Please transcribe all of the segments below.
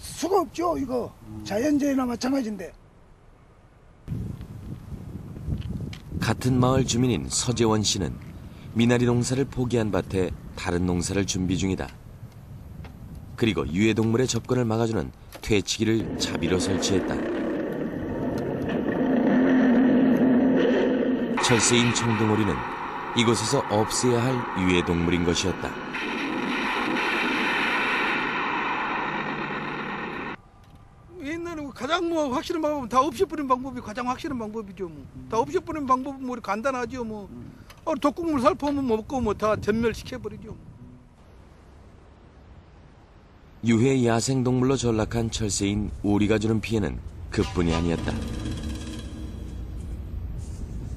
수가 없죠. 이거 자연재해나 마찬가지인데. 같은 마을 주민인 서재원 씨는 미나리 농사를 포기한 밭에 다른 농사를 준비 중이다. 그리고 유해동물의 접근을 막아주는 퇴치기를 자비로 설치했다. 철새인 청둥오리는 이곳에서 없애야 할 유해동물인 것이었다. 옛날에 가장 확실한 방법은 다 없애버리는 방법이 가장 확실한 방법이죠. 다 없애버리는 방법은 간단하죠. 독극물 살포하면 먹고 다 전멸시켜버리죠. 유해 야생동물로 전락한 철새인 오리가 주는 피해는 그뿐이 아니었다.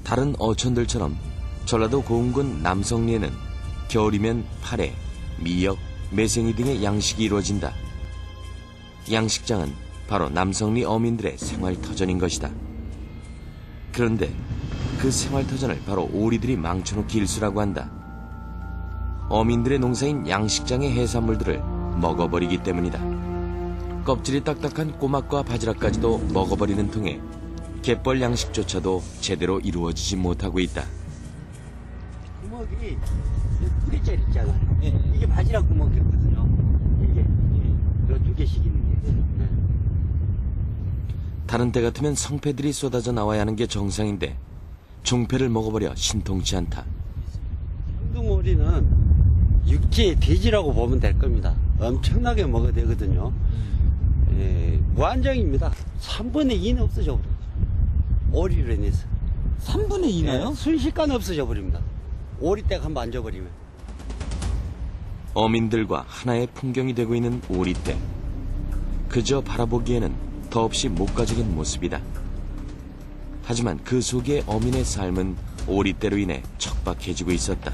다른 어촌들처럼 전라도 고흥군 남성리에는 겨울이면 파래, 미역, 매생이 등의 양식이 이루어진다. 양식장은 바로 남성리 어민들의 생활터전인 것이다. 그런데 그 생활터전을 바로 오리들이 망쳐놓기 일쑤라고 한다. 어민들의 농사인 양식장의 해산물들을 먹어버리기 때문이다. 껍질이 딱딱한 꼬막과 바지락까지도 먹어버리는 통에 갯벌 양식조차도 제대로 이루어지지 못하고 있다. 구멍이 두 개짜리 있잖아요. 이게 바지락 구멍이거든요. 이게 두 개씩 있는 게. 다른 때 같으면 성패들이 쏟아져 나와야 하는 게 정상인데 종패를 먹어버려 신통치 않다. 청둥오리는 육지의 돼지라고 보면 될 겁니다. 엄청나게 먹어야 되거든요. 무한정입니다. 3분의 2는 없어져 버려요. 오리로 인해서. 3분의 2나요? 순식간에 없어져 버립니다. 오리떼가 한번 앉아버리면. 어민들과 하나의 풍경이 되고 있는 오리떼. 그저 바라보기에는 더없이 목가적인 모습이다. 하지만 그 속에 어민의 삶은 오리떼로 인해 척박해지고 있었다.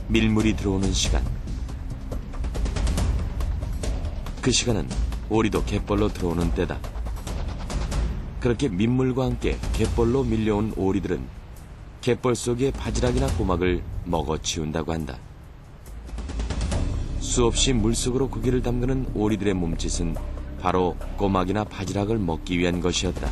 밀물이 들어오는 시간. 그 시간은 오리도 갯벌로 들어오는 때다. 그렇게 민물과 함께 갯벌로 밀려온 오리들은 갯벌 속의 바지락이나 꼬막을 먹어치운다고 한다. 수없이 물속으로 고기를 담그는 오리들의 몸짓은 바로 꼬막이나 바지락을 먹기 위한 것이었다.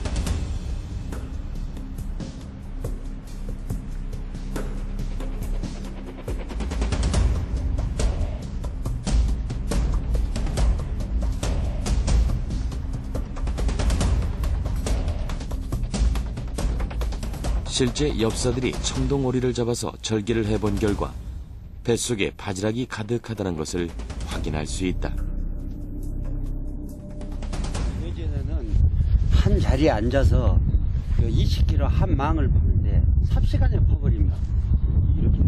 실제 엽사들이 청동오리를 잡아서 절기를 해본 결과 뱃속에 바지락이 가득하다는 것을 확인할 수 있다. 예전에는 한 자리에 앉아서 20kg 한 망을 퍼는데 삽시간에 퍼버립니다. 이렇게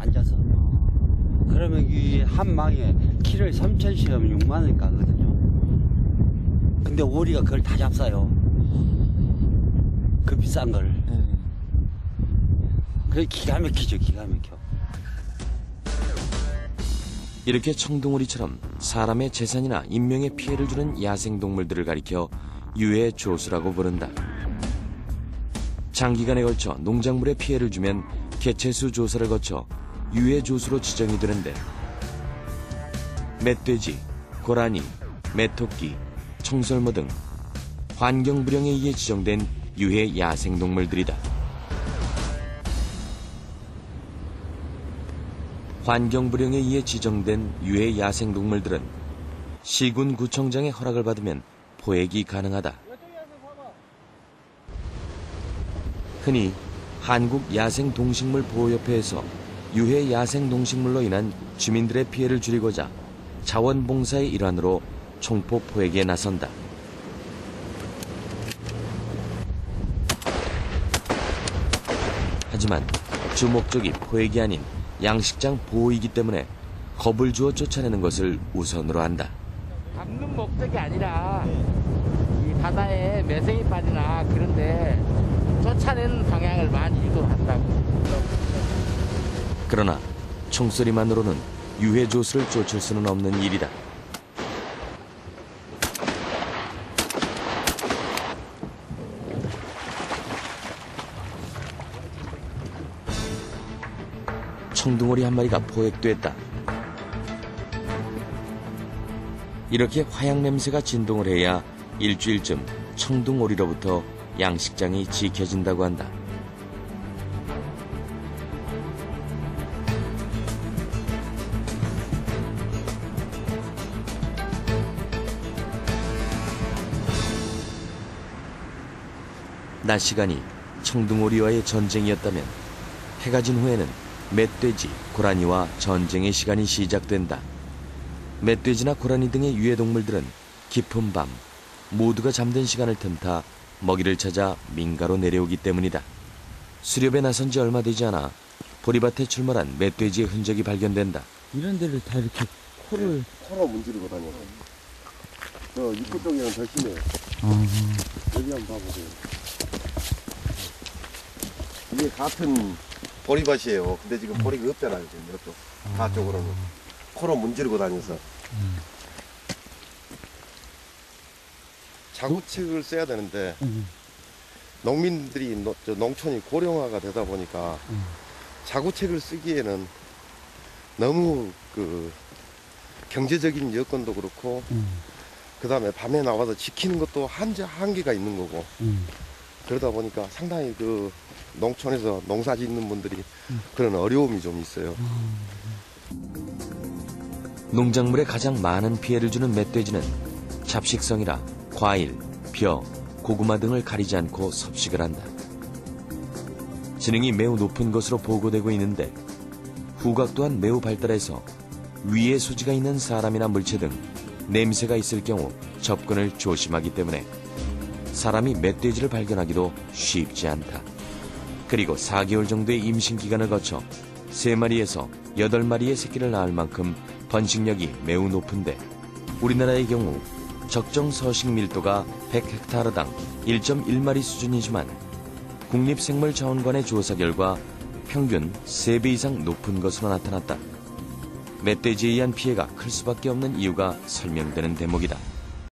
앉아서. 그러면 이 한 망에 키를 3,000씩 하면 6만 원 가거든요. 근데 오리가 그걸 다 잡사요. 그 비싼 걸. 그게 기가 막히죠, 기가 막혀. 이렇게 청둥오리처럼 사람의 재산이나 인명에 피해를 주는 야생동물들을 가리켜 유해조수라고 부른다. 장기간에 걸쳐 농작물에 피해를 주면 개체수 조사를 거쳐 유해조수로 지정이 되는데 멧돼지, 고라니, 메토끼, 청설모 등 환경불량에 의해 지정된 유해 야생동물들이다. 환경불량에 의해 지정된 유해 야생동물들은 시군 구청장의 허락을 받으면 포획이 가능하다. 흔히 한국야생동식물보호협회에서 유해 야생동식물로 인한 주민들의 피해를 줄이고자 자원봉사의 일환으로 총포 포획에 나선다. 하지만 주 목적이 포획이 아닌 양식장 보호이기 때문에 겁을 주어 쫓아내는 것을 우선으로 한다. 잡는 목적이 아니라 이 바다에 매생이 빠지나 그런데 쫓아내는 방향을 많이 유도한다고. 그러나 총소리만으로는 유해조수를 쫓을 수는 없는 일이다. 청둥오리 한 마리가 포획됐다. 이렇게 화약 냄새가 진동을 해야 일주일쯤 청둥오리로부터 양식장이 지켜진다고 한다. 낮 시간이 청둥오리와의 전쟁이었다면 해가 진 후에는 멧돼지, 고라니와 전쟁의 시간이 시작된다. 멧돼지나 고라니 등의 유해동물들은 깊은 밤 모두가 잠든 시간을 틈타 먹이를 찾아 민가로 내려오기 때문이다. 수렵에 나선 지 얼마 되지 않아 보리밭에 출몰한 멧돼지의 흔적이 발견된다. 이런 데를 다 이렇게 코를. 코로 문지르고 다녀요. 저 입구 쪽에는 더 심해요. 여기 한번 봐보세요. 이게 같은 보리밭이에요. 근데 지금 보리가 없잖아요. 지금 이것도 다 쪽으로는 코로 문지르고 다녀서 자구책을 써야 되는데 농민들이 농촌이 고령화가 되다 보니까 자구책을 쓰기에는 너무 그 경제적인 여건도 그렇고 그 다음에 밤에 나와서 지키는 것도 한계가 있는 거고 그러다 보니까 상당히 그 농촌에서 농사 짓는 분들이 그런 어려움이 좀 있어요. 농작물에 가장 많은 피해를 주는 멧돼지는 잡식성이라 과일, 벼, 고구마 등을 가리지 않고 섭식을 한다. 지능이 매우 높은 것으로 보고되고 있는데 후각 또한 매우 발달해서 위에 소지가 있는 사람이나 물체 등 냄새가 있을 경우 접근을 조심하기 때문에 사람이 멧돼지를 발견하기도 쉽지 않다. 그리고 4개월 정도의 임신 기간을 거쳐 3마리에서 8마리의 새끼를 낳을 만큼 번식력이 매우 높은데 우리나라의 경우 적정 서식 밀도가 100헥타르당 1.1마리 수준이지만 국립생물자원관의 조사 결과 평균 3배 이상 높은 것으로 나타났다. 멧돼지에 의한 피해가 클 수밖에 없는 이유가 설명되는 대목이다.